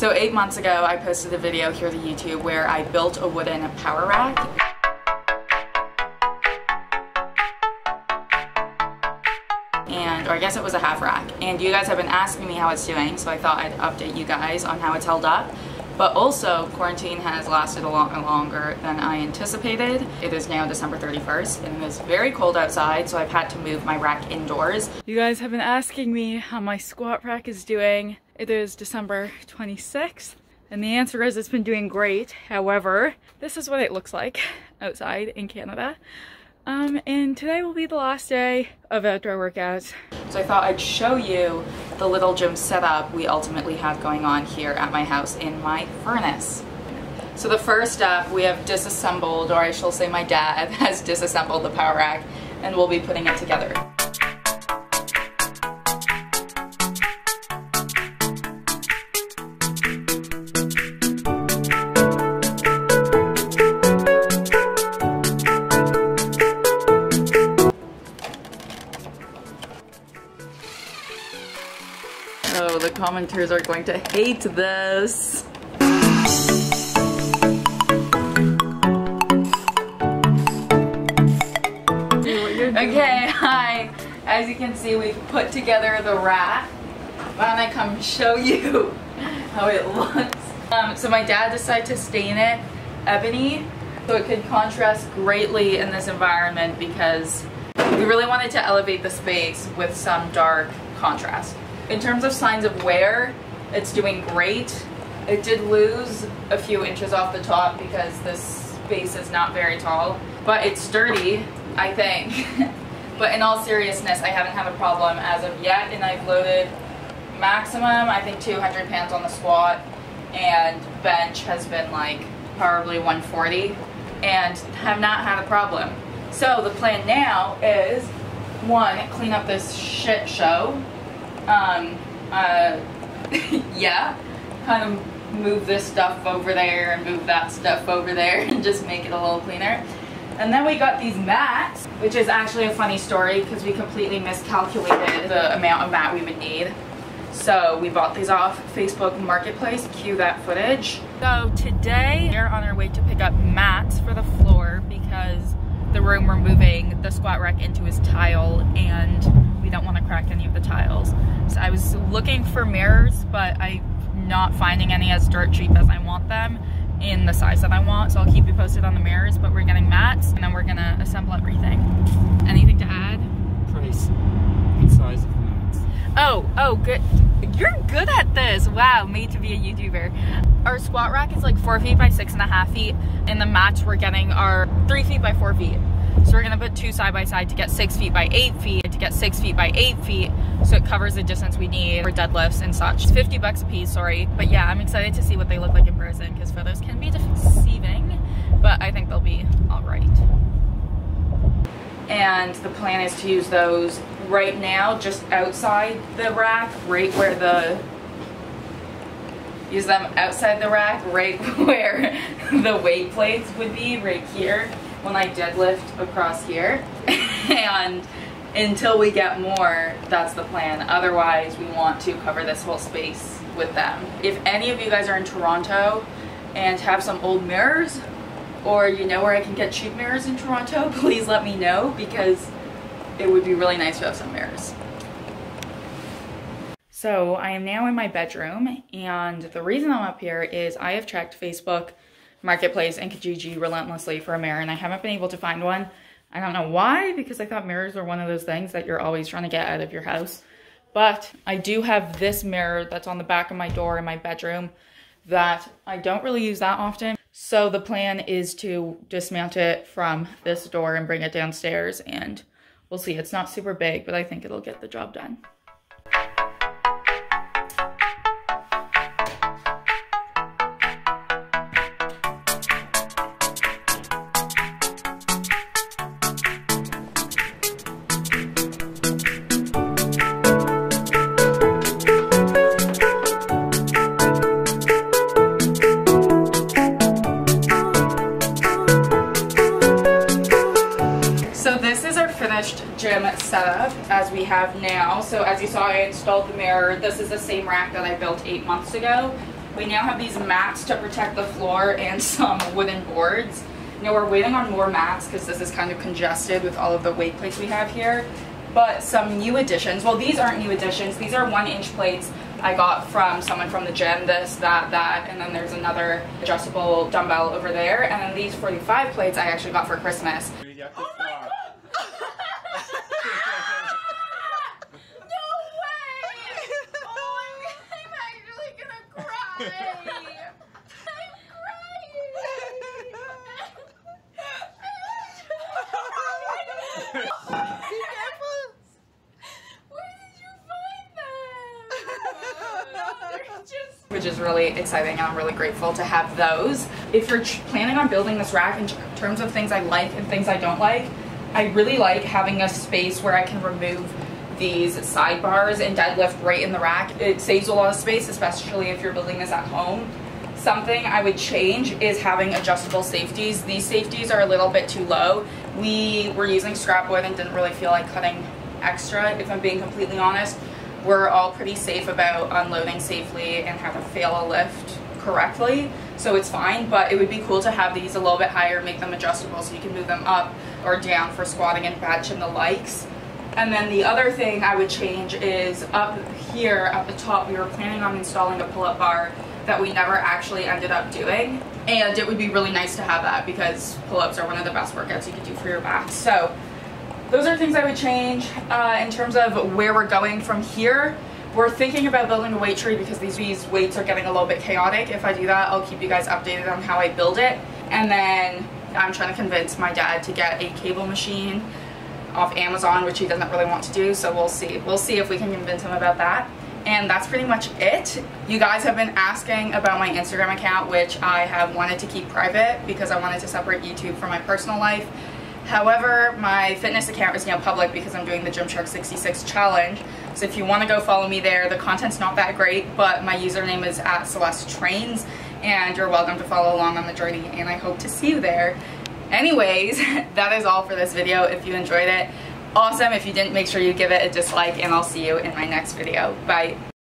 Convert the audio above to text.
So 8 months ago, I posted a video here to YouTube where I built a wooden power rack. Or I guess it was a half rack. And you guys have been asking me how it's doing, so I thought I'd update you guys on how it's held up. But also, quarantine has lasted a lot longer than I anticipated. It is now December 31st, and it is very cold outside, so I've had to move my rack indoors. You guys have been asking me how my squat rack is doing. It is December 26th, and the answer is it's been doing great. However, this is what it looks like outside in Canada. And today will be the last day of outdoor workouts. So I thought I'd show you the little gym setup we ultimately have going on here at my house in my furnace. So the first step, we have disassembled, or I shall say my dad has disassembled the power rack, and we'll be putting it together. Oh, the commenters are going to hate this. Okay, hi. As you can see, we've put together the rack. Why don't I come show you how it looks? So my dad decided to stain it ebony so it could contrast greatly in this environment because we really wanted to elevate the space with some dark contrast. In terms of signs of wear, it's doing great. It did lose a few inches off the top because this space is not very tall, but it's sturdy, I think. But in all seriousness, I haven't had a problem as of yet, and I've loaded maximum, I think 200 pounds on the squat, and bench has been like probably 140, and have not had a problem. So the plan now is, one, clean up this shit show. Yeah, kind of move this stuff over there and move that stuff over there and just make it a little cleaner. And then we got these mats, which is actually a funny story because we completely miscalculated the amount of mat we would need. So we bought these off Facebook Marketplace. Cue that footage. So today we're on our way to pick up mats for the floor because the room we're moving the squat rack into is tile and we don't want to crack any of the tiles. So I was looking for mirrors, but I'm not finding any as dirt cheap as I want them in the size that I want. So I'll keep you posted on the mirrors, but we're getting mats and then we're gonna assemble everything. Anything to add? Price and size of the mats. Oh, good. You're good at this. Wow, made to be a YouTuber. Our squat rack is like 4 feet by 6.5 feet, and the mats we're getting are 3 feet by 4 feet. So we're gonna put two side by side to get 6 feet by 8 feet, to get 6 feet by 8 feet, so it covers the distance we need for deadlifts and such. It's 50 bucks a piece, sorry. But yeah, I'm excited to see what they look like in person, because photos can be deceiving, but I think they'll be all right. And the plan is to use those right now just outside the rack, right where use them outside the rack, right where the weight plates would be, right here, when I deadlift across here. And until we get more, that's the plan. Otherwise, we want to cover this whole space with them. If any of you guys are in Toronto and have some old mirrors, or you know where I can get cheap mirrors in Toronto, please let me know, because it would be really nice to have some mirrors. So I am now in my bedroom, and the reason I'm up here is I have checked Facebook Marketplace and Kijiji relentlessly for a mirror, and I haven't been able to find one. I don't know why, because I thought mirrors were one of those things that you're always trying to get out of your house. But I do have this mirror that's on the back of my door in my bedroom that I don't really use that often. So the plan is to dismount it from this door and bring it downstairs, and we'll see. It's not super big, but I think it'll get the job done. Gym setup as we have now. So as you saw, I installed the mirror. This is the same rack that I built 8 months ago. We now have these mats to protect the floor and some wooden boards. Now we're waiting on more mats because this is kind of congested with all of the weight plates we have here. But some new additions, well, these aren't new additions, these are 1-inch plates I got from someone from the gym, this, that, and then there's another adjustable dumbbell over there, and then these 45 plates I actually got for Christmas. Oh my God! No way! Oh, I'm actually gonna cry! I'm crying! Be careful! Where did you find them? Which is really exciting, and I'm really grateful to have those. If you're planning on building this rack in terms of things I like and things I don't like, I really like having a space where I can remove these sidebars and deadlift right in the rack. It saves a lot of space, especially if you're building this at home. Something I would change is having adjustable safeties. These safeties are a little bit too low. We were using scrap wood and didn't really feel like cutting extra, if I'm being completely honest. We're all pretty safe about unloading safely and how to fail a lift correctly, so it's fine, but it would be cool to have these a little bit higher, make them adjustable so you can move them up or down for squatting and bench and the likes. And then the other thing I would change is up here at the top, we were planning on installing a pull-up bar that we never actually ended up doing, and it would be really nice to have that because pull-ups are one of the best workouts you can do for your back. So those are things I would change. In terms of where we're going from here, we're thinking about building a weight tree because these weights are getting a little bit chaotic. If I do that, I'll keep you guys updated on how I build it. And then I'm trying to convince my dad to get a cable machine off Amazon, which he doesn't really want to do, so we'll see. We'll see if we can convince him about that. And that's pretty much it. You guys have been asking about my Instagram account, which I have wanted to keep private because I wanted to separate YouTube from my personal life. However, my fitness account is now public because I'm doing the Gymshark 66 challenge. So if you want to go follow me there, the content's not that great, but my username is @CelesteTrains, and you're welcome to follow along on the journey, and I hope to see you there. Anyways, that is all for this video. If you enjoyed it, awesome. If you didn't, make sure you give it a dislike, and I'll see you in my next video. Bye.